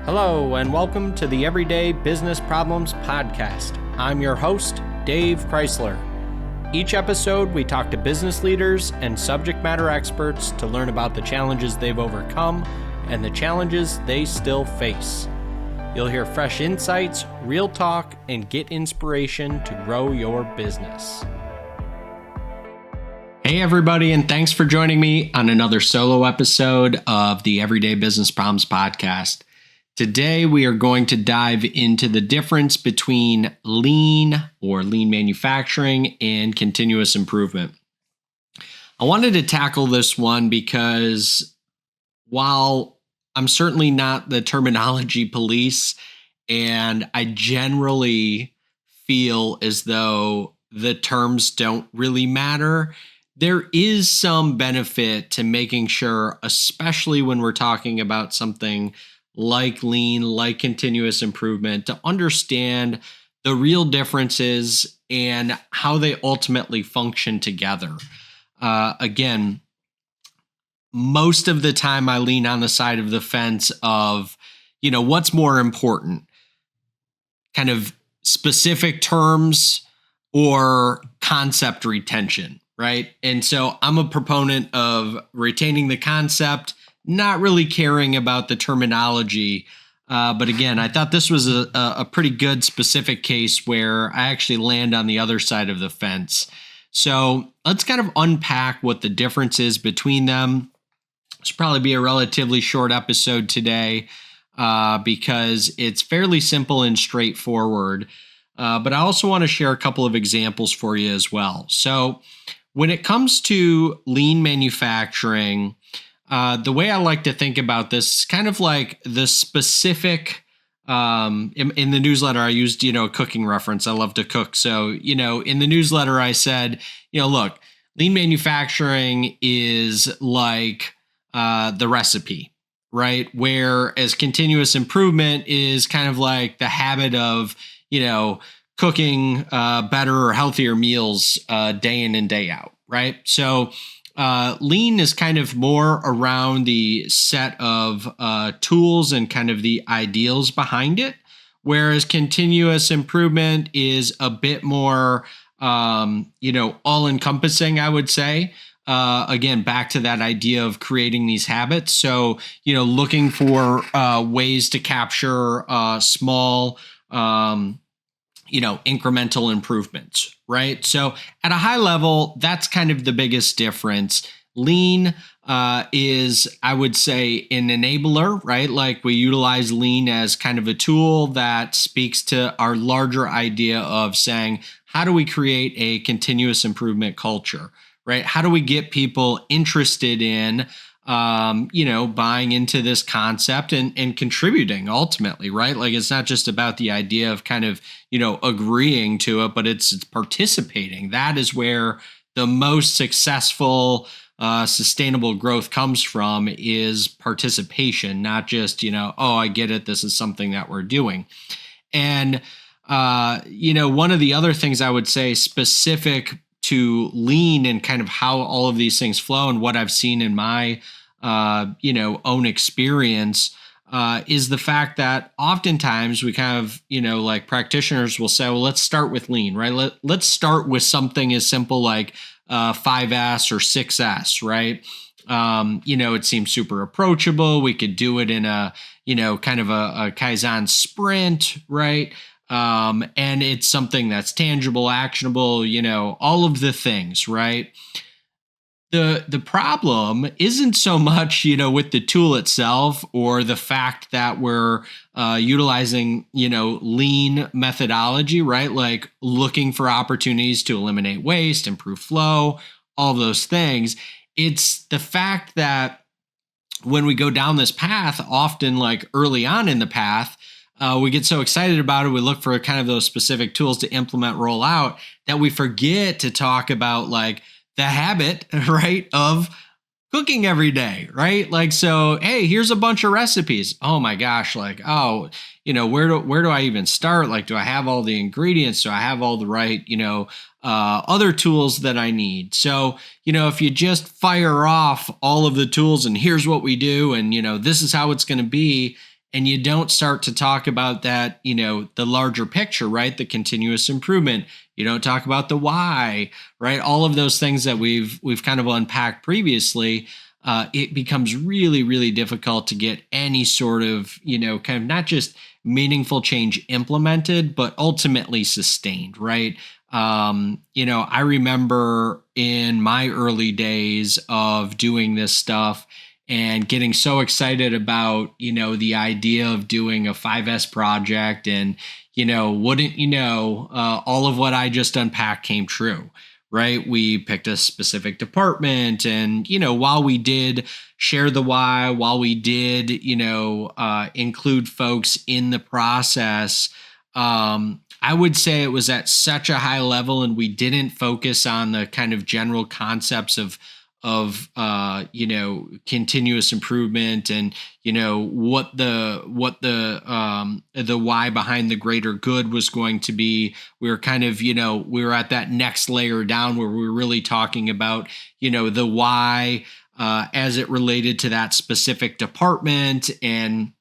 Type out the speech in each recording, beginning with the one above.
Hello, and welcome to the Everyday Business Problems Podcast. I'm your host, Dave Crysler. Each episode, we talk to business leaders and subject matter experts to learn about the challenges they've overcome and the challenges they still face. You'll hear fresh insights, real talk, and get inspiration to grow your business. Hey everybody, and thanks for joining me on another solo episode of the Everyday Business Problems Podcast. Today we are going to dive into the difference between lean or lean manufacturing and continuous improvement. I wanted to tackle this one because while I'm certainly not the terminology police, and I generally feel as though the terms don't really matter, there is some benefit to making sure, especially when we're talking about something like lean, like continuous improvement, to understand the real differences and how they ultimately function together. Again, most of the time I lean on the side of the fence of, what's more important, kind of specific terms or concept retention, right? And so I'm a proponent of retaining the concept, not really caring about the terminology. But again, I thought this was a pretty good specific case where I actually land on the other side of the fence. So let's kind of unpack what the difference is between them. This will probably be a relatively short episode today because it's fairly simple and straightforward. But I also want to share a couple of examples for you as well. So when it comes to lean manufacturing, the way I like to think about this is kind of like the specific, in the newsletter, I used, a cooking reference. I love to cook. So, in the newsletter, I said, look, lean manufacturing is like the recipe, right? Whereas continuous improvement is kind of like the habit of, cooking better or healthier meals day in and day out, right? So lean is kind of more around the set of tools and kind of the ideals behind it, whereas continuous improvement is a bit more, all-encompassing, I would say. Again, back to that idea of creating these habits. So, looking for ways to capture small, incremental improvements, right? So at a high level, that's kind of the biggest difference. Lean is, I would say, an enabler, right? Like we utilize lean as kind of a tool that speaks to our larger idea of saying, how do we create a continuous improvement culture, right? How do we get people interested in buying into this concept and contributing ultimately, right? Like it's not just about the idea of kind of, agreeing to it, but it's participating. That is where the most sustainable growth comes from, is participation, not just, I get it, this is something that we're doing. And, one of the other things I would say specific to lean and kind of how all of these things flow and what I've seen in my, own experience, is the fact that oftentimes we kind of, like practitioners will say, well, let's start with lean, right? Let's start with something as simple like 5S or 6S, right? It seems super approachable. We could do it in a, kind of a Kaizen sprint, right? And it's something that's tangible, actionable, all of the things, right? The problem isn't so much, with the tool itself or the fact that we're utilizing, lean methodology, right? Like looking for opportunities to eliminate waste, improve flow, all those things. It's the fact that when we go down this path, often like early on in the path, we get so excited about it, we look for kind of those specific tools to implement, roll out, that we forget to talk about like the habit, right, of cooking every day, right? Like, so, hey, here's a bunch of recipes. Oh my gosh, like, where do I even start? Like, do I have all the ingredients? Do I have all the right, other tools that I need? So, if you just fire off all of the tools and here's what we do, and, this is how it's going to be, and you don't start to talk about that, the larger picture, right? The continuous improvement. You don't talk about the why, right? All of those things that we've kind of unpacked previously. It becomes really, really difficult to get any sort of, kind of not just meaningful change implemented, but ultimately sustained, right? I remember in my early days of doing this stuff and getting so excited about, the idea of doing a 5S project. And, wouldn't you know, all of what I just unpacked came true, right? We picked a specific department. And, while we did share the why, while we did, include folks in the process, I would say it was at such a high level, and we didn't focus on the kind of general concepts of continuous improvement and what the why behind the greater good was going to be. We were kind of we were at that next layer down where we were really talking about the why as it related to that specific department. And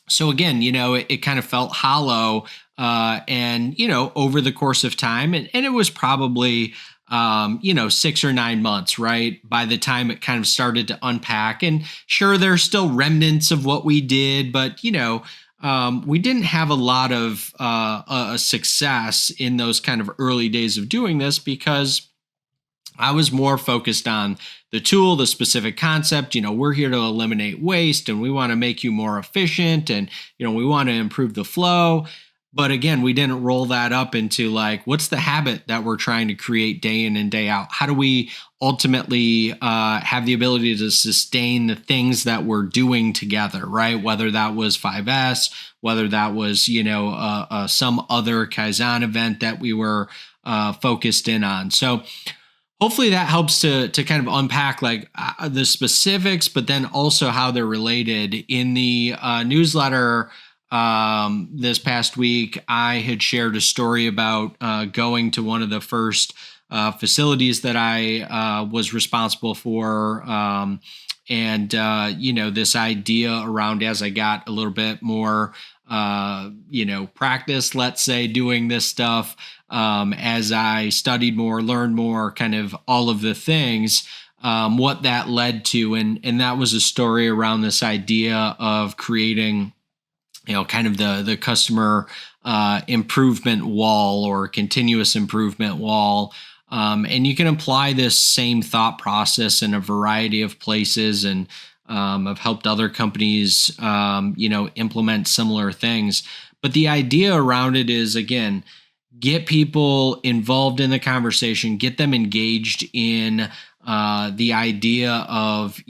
so again, it kind of felt hollow. And over the course of time, and it was probably 6 or 9 months, right? By the time it kind of started to unpack. And sure, there's still remnants of what we did, but we didn't have a lot of success in those kind of early days of doing this, because I was more focused on the tool, the specific concept. We're here to eliminate waste, and we want to make you more efficient, and we want to improve the flow. But again, we didn't roll that up into like, what's the habit that we're trying to create day in and day out? How do we ultimately have the ability to sustain the things that we're doing together, right? Whether that was 5S, whether that was, some other Kaizen event that we were focused in on. So hopefully that helps to kind of unpack like the specifics, but then also how they're related. In the newsletter this past week, I had shared a story about going to one of the first facilities that I was responsible for. And this idea around, as I got a little bit more, practice, let's say, doing this stuff, as I studied more, learned more, kind of all of the things, what that led to. And that was a story around this idea of creating kind of the customer improvement wall or continuous improvement wall. And you can apply this same thought process in a variety of places. And I've helped other companies, implement similar things. But the idea around it is, again, get people involved in the conversation, get them engaged in the idea of,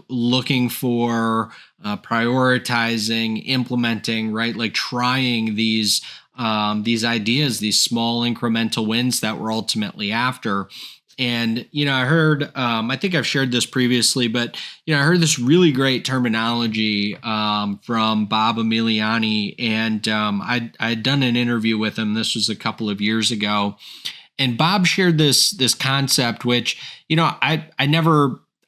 looking for, prioritizing, implementing, right? Like trying these ideas, these small incremental wins that we're ultimately after. And, I heard, I think I've shared this previously, but, I heard this really great terminology from Bob Emiliani, and I'd done an interview with him. This was a couple of years ago. And Bob shared this concept, which,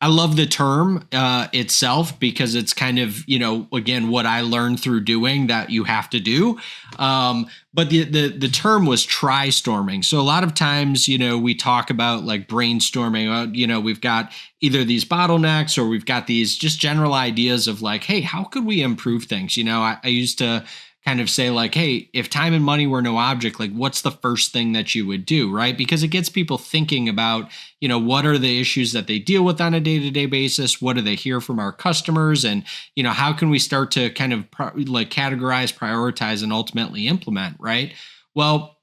I love the term itself, because it's kind of, again, what I learned through doing that you have to do. But the term was try-storming. So a lot of times, we talk about like brainstorming, we've got either these bottlenecks or we've got these just general ideas of like, hey, how could we improve things? I used to kind of say like, hey, if time and money were no object, like what's the first thing that you would do, right? Because it gets people thinking about, what are the issues that they deal with on a day-to-day basis? What do they hear from our customers? And, how can we start to kind of categorize, prioritize, and ultimately implement, right? Well,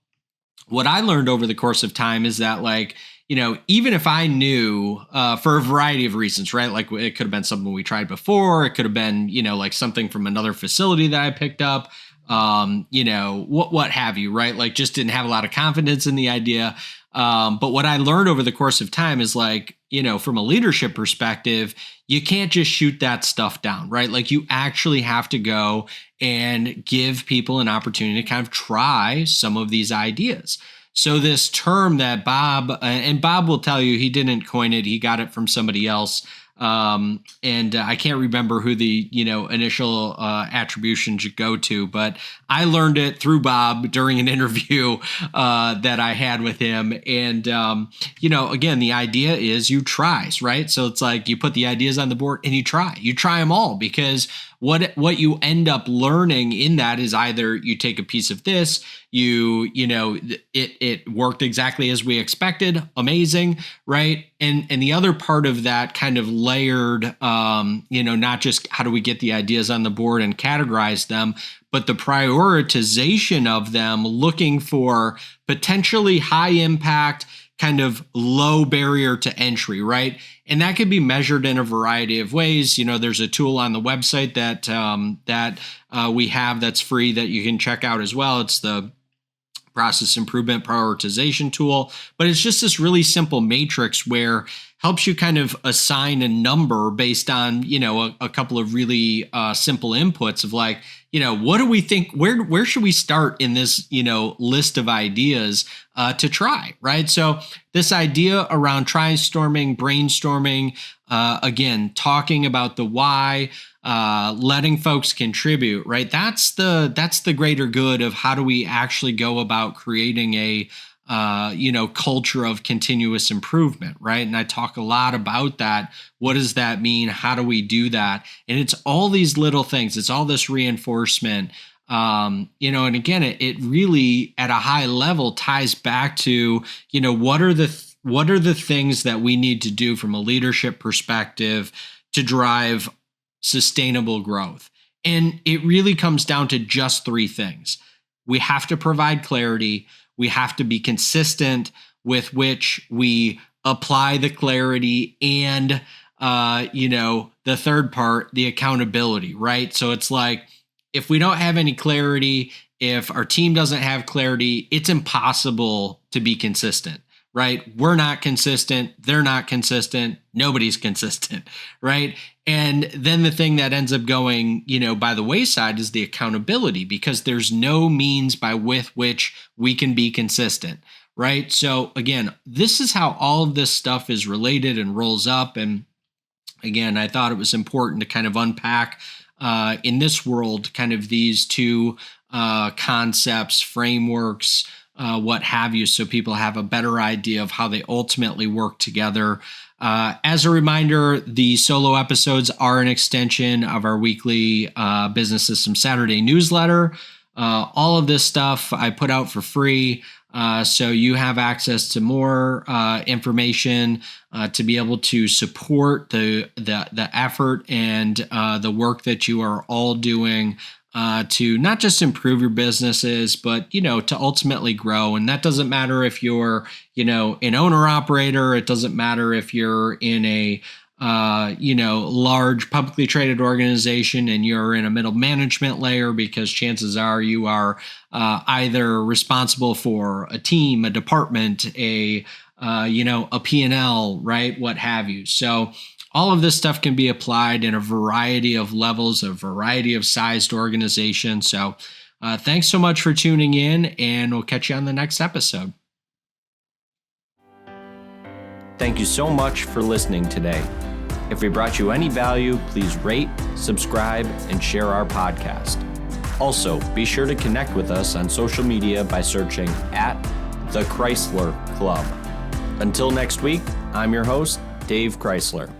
what I learned over the course of time is that like, even if I knew for a variety of reasons, right? Like it could have been something we tried before. It could have been, like something from another facility that I picked up, what have you, right? Like just didn't have a lot of confidence in the idea. But what I learned over the course of time is like, from a leadership perspective, you can't just shoot that stuff down, right? Like you actually have to go and give people an opportunity to kind of try some of these ideas. So this term that Bob will tell you, he didn't coin it, he got it from somebody else. And I can't remember who the, initial attribution should go to, but I learned it through Bob during an interview that I had with him. And, again, the idea is you try, right? So it's like you put the ideas on the board and you try them all, because what you end up learning in that is either you take a piece of this, it worked exactly as we expected. Amazing. Right. And the other part of that kind of layered, not just how do we get the ideas on the board and categorize them, but the prioritization of them, looking for potentially high impact, kind of low barrier to entry, right? And that can be measured in a variety of ways. There's a tool on the website that we have that's free that you can check out as well. It's the process improvement prioritization tool, but it's just this really simple matrix where helps you kind of assign a number based on, a couple of really simple inputs of like, what do we think, where should we start in this, list of ideas to try, right? So this idea around brainstorming, again, talking about the why, letting folks contribute, right? That's the greater good of how do we actually go about creating a culture of continuous improvement, right? And I talk a lot about that. What does that mean? How do we do that? And it's all these little things. It's all this reinforcement. And again, it really at a high level ties back to, what are the things that we need to do from a leadership perspective to drive sustainable growth. And it really comes down to just three things. We have to provide clarity. We have to be consistent with which we apply the clarity, and, the third part, the accountability, right? So it's like, if we don't have any clarity, if our team doesn't have clarity, it's impossible to be consistent, right? We're not consistent. They're not consistent. Nobody's consistent, right? And then the thing that ends up going, by the wayside is the accountability, because there's no means by which we can be consistent, right? So again, this is how all of this stuff is related and rolls up. And again, I thought it was important to kind of unpack in this world, kind of these two concepts, frameworks, what have you, so people have a better idea of how they ultimately work together. As a reminder, the solo episodes are an extension of our weekly Business System Saturday newsletter. All of this stuff I put out for free, so you have access to more information to be able to support the effort and the work that you are all doing to not just improve your businesses, but, to ultimately grow. And that doesn't matter if you're, an owner operator. It doesn't matter if you're in a, large publicly traded organization and you're in a middle management layer, because chances are you are either responsible for a team, a department, a P&L, right? What have you. So all of this stuff can be applied in a variety of levels, a variety of sized organizations. So thanks so much for tuning in, and we'll catch you on the next episode. Thank you so much for listening today. If we brought you any value, please rate, subscribe, and share our podcast. Also, be sure to connect with us on social media by searching @The Crysler Club. Until next week, I'm your host, Dave Crysler.